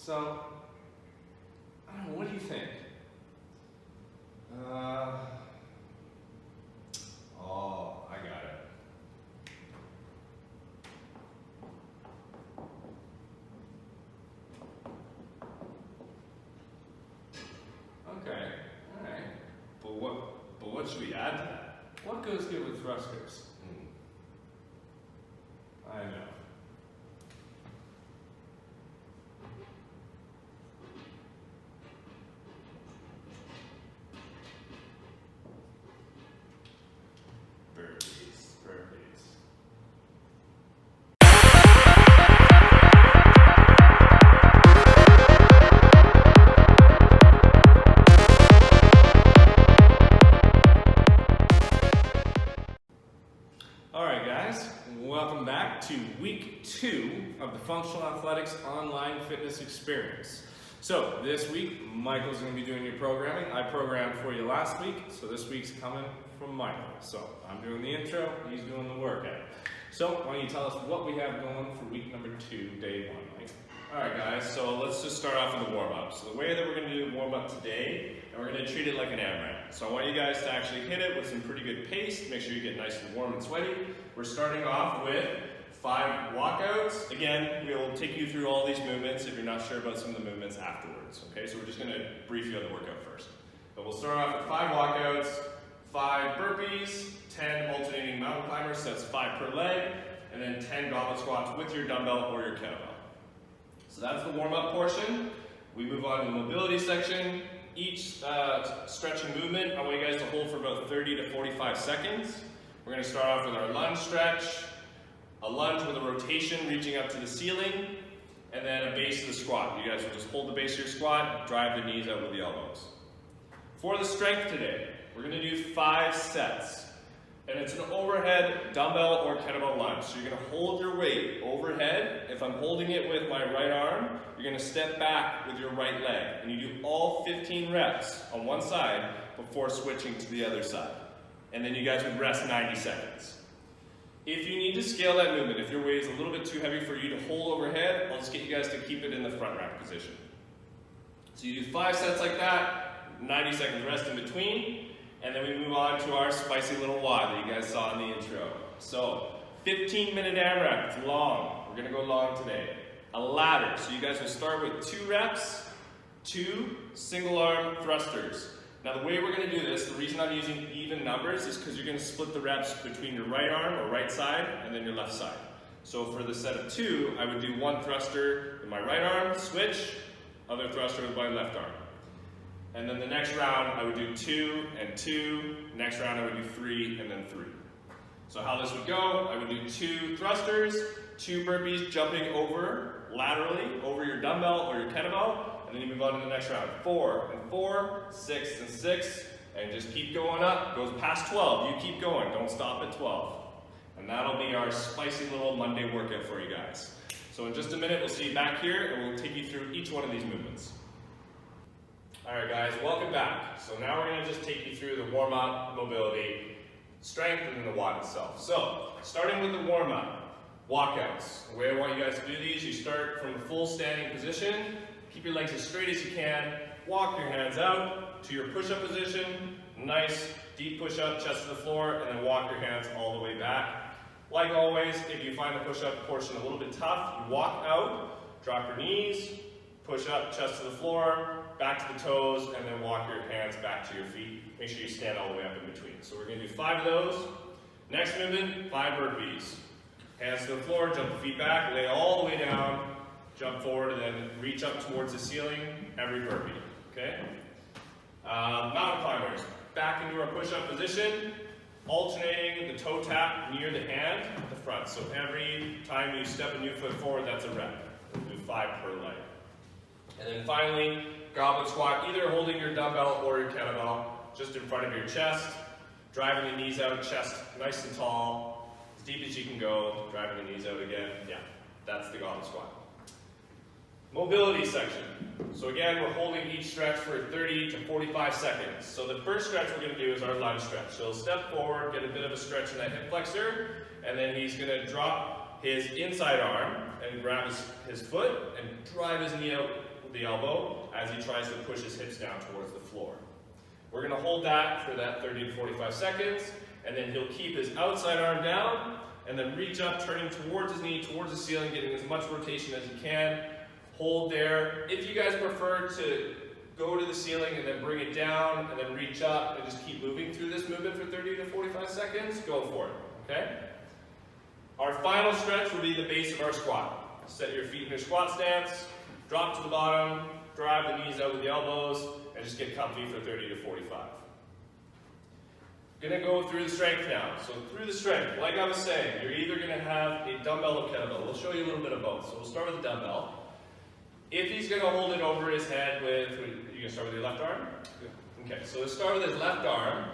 So, I don't know, what do you think? Oh, I got it. Okay, alright. But what should we add to that? What goes good with thrusters? I know. Burpees. Alright guys, welcome back to week 2 of the Functional Athletics Online Fitness Experience. So this week, Michael's going to be doing your programming. I programmed for you last week, so this week's coming from Michael. So I'm doing the intro, he's doing the workout. So why don't you tell us what we have going for week number 2, day 1, Mike? Alright guys, so let's just start off with the warm-up. So the way that we're going to do the warm-up today, and we're going to treat it like an AMRAP. So I want you guys to actually hit it with some pretty good pace, make sure you get nice and warm and sweaty. We're starting off with 5 walkouts. Again, we'll take you through all these movements if you're not sure about some of the movements afterwards. Okay, so we're just going to brief you on the workout first. But we'll start off with 5 walkouts, 5 burpees, 10 alternating mountain climbers, so that's 5 per leg, and then 10 goblet squats with your dumbbell or your kettlebell. So that's the warm-up portion. We move on to the mobility section. Each stretching movement, I want you guys to hold for about 30 to 45 seconds. We're going to start off with our lunge stretch, a lunge with a rotation reaching up to the ceiling, and then a base of the squat. You guys will just hold the base of your squat, drive the knees out with the elbows. For the strength today, we're going to do 5 sets. And it's an overhead dumbbell or kettlebell lunge. So you're going to hold your weight overhead. If I'm holding it with my right arm, you're going to step back with your right leg. And you do all 15 reps on one side before switching to the other side. And then you guys would rest 90 seconds. If you need to scale that movement, if your weight is a little bit too heavy for you to hold overhead, I'll just get you guys to keep it in the front rack position. So you do 5 sets like that, 90 seconds rest in between. And then we move on to our spicy little WOD that you guys saw in the intro. So, 15-minute AMRAP, it's long. We're gonna go long today. A ladder, so you guys will start with 2 reps, 2 single arm thrusters. Now the way we're gonna do this, the reason I'm using even numbers is because you're gonna split the reps between your right arm or right side and then your left side. So for the set of 2, I would do 1 thruster with my right arm, switch, other thruster with my left arm. And then the next round, I would do 2 and 2. Next round, I would do 3 and then 3. So how this would go, I would do 2 thrusters, 2 burpees jumping over laterally over your dumbbell or your kettlebell, and then you move on to the next round. 4 and 4, 6 and 6, and just keep going up. Goes past 12. You keep going. Don't stop at 12. And that'll be our spicy little Monday workout for you guys. So in just a minute, we'll see you back here, and we'll take you through each one of these movements. Alright guys, welcome back. So now we're going to just take you through the warm-up, mobility, strength, and then the WOD itself. So, starting with the warm-up, walkouts. The way I want you guys to do these, you start from a full standing position, keep your legs as straight as you can, walk your hands out to your push-up position, nice deep push-up, chest to the floor, and then walk your hands all the way back. Like always, if you find the push-up portion a little bit tough, you walk out, drop your knees, push up, chest to the floor, back to the toes, and then walk your hands back to your feet. Make sure you stand all the way up in between. So we're going to do 5 of those. Next movement, 5 burpees. Hands to the floor, jump the feet back, lay all the way down, jump forward, and then reach up towards the ceiling every burpee. Okay? Mountain climbers. Back into our push-up position, alternating the toe tap near the hand at the front. So every time you step a new foot forward, that's a rep. We'll do 5 per leg. And then finally, goblet squat, either holding your dumbbell or your kettlebell just in front of your chest, driving the knees out, chest nice and tall, as deep as you can go, driving the knees out again. Yeah, that's the goblet squat. Mobility section. So again, we're holding each stretch for 30 to 45 seconds. So the first stretch we're going to do is our lunge stretch. So step forward, get a bit of a stretch in that hip flexor, and then he's going to drop his inside arm and grab his foot and drive his knee out the elbow as he tries to push his hips down towards the floor. We're going to hold that for that 30 to 45 seconds, and then he'll keep his outside arm down, and then reach up, turning towards his knee, towards the ceiling, getting as much rotation as he can. Hold there. If you guys prefer to go to the ceiling and then bring it down, and then reach up, and just keep moving through this movement for 30 to 45 seconds, go for it, okay? Our final stretch will be the base of our squat. Set your feet in your squat stance, drop to the bottom, drive the knees out with the elbows, and just get comfy for 30 to 45. Gonna go through the strength now. So through the strength, like I was saying, you're either gonna have a dumbbell or kettlebell. We'll show you a little bit of both. So we'll start with the dumbbell. If he's gonna hold it over his head with, you gonna start with your left arm? Yeah. Okay, so let's start with his left arm.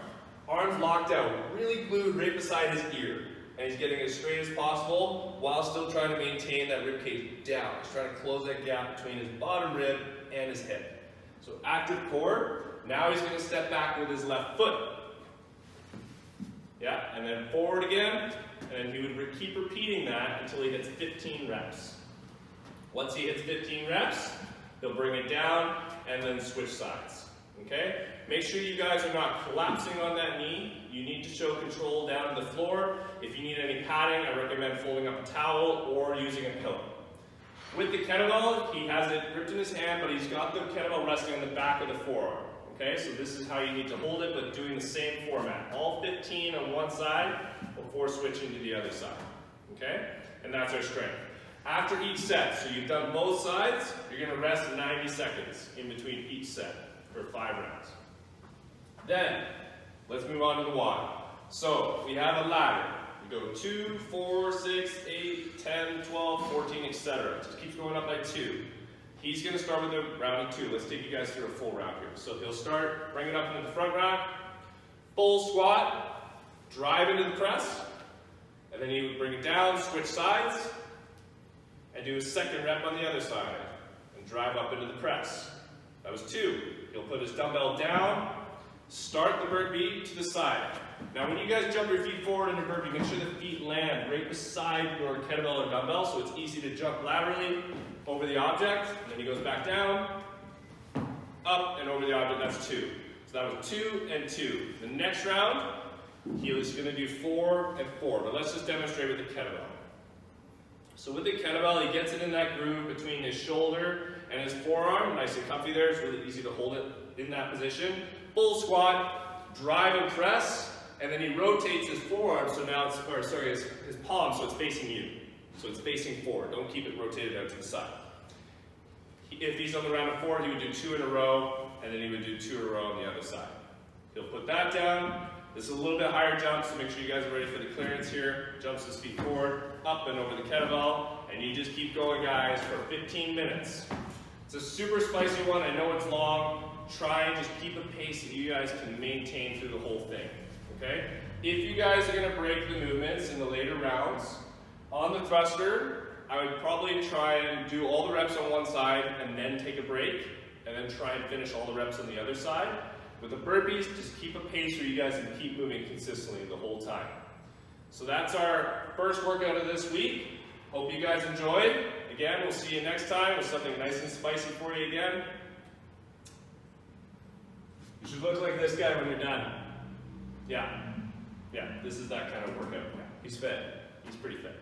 Arms locked out, really glued right beside his ear. And he's getting as straight as possible while still trying to maintain that rib cage down. He's trying to close that gap between his bottom rib and his hip. So active core. Now he's going to step back with his left foot. Yeah, and then forward again. And then he would keep repeating that until he hits 15 reps. Once he hits 15 reps, he'll bring it down and then switch sides. Okay? Make sure you guys are not collapsing on that knee. You need to show control down to the floor. If you need any padding, I recommend folding up a towel or using a pillow. With the kettlebell, he has it gripped in his hand, but he's got the kettlebell resting on the back of the forearm. Okay, so this is how you need to hold it, but doing the same format. All 15 on one side before switching to the other side. Okay? And that's our strength. After each set, so you've done both sides, you're going to rest 90 seconds in between each set for 5 rounds. Then, let's move on to the WOD. So, we have a ladder. We go 2, 4, 6, 8, 10, 12, 14, etc. It just keeps going up by 2. He's going to start with the round of 2. Let's take you guys through a full round here. So he'll start, bring it up into the front rack, full squat, drive into the press, and then he would bring it down, switch sides, and do a second rep on the other side, and drive up into the press. That was 2. He'll put his dumbbell down, start the burpee to the side. Now when you guys jump your feet forward in your burpee, make sure the feet land right beside your kettlebell or dumbbell so it's easy to jump laterally over the object. And then he goes back down, up and over the object. That's 2. So that was 2 and 2. The next round, he was going to do 4 and 4. But let's just demonstrate with the kettlebell. So with the kettlebell, he gets it in that groove between his shoulder and his forearm. Nice and comfy there. It's really easy to hold it in that position. Full squat, drive and press. And then he rotates his forearm, so now it's, his palm, so it's facing you. So it's facing forward. Don't keep it rotated out to the side. If he's on the round of 4, he would do 2 in a row, and then he would do 2 in a row on the other side. He'll put that down. This is a little bit higher jump, so make sure you guys are ready for the clearance here. Jumps his feet forward, up and over the kettlebell, and you just keep going, guys, for 15 minutes. It's a super spicy one. I know it's long. Try and just keep a pace that you guys can maintain through the whole thing. Okay? If you guys are going to break the movements in the later rounds, on the thruster, I would probably try and do all the reps on one side and then take a break, and then try and finish all the reps on the other side. With the burpees, just keep a pace where you guys can keep moving consistently the whole time. So that's our first workout of this week. Hope you guys enjoyed. Again, we'll see you next time with something nice and spicy for you again. You should look like this guy when you're done. Yeah, this is that kind of workout. He's fit. He's pretty fit.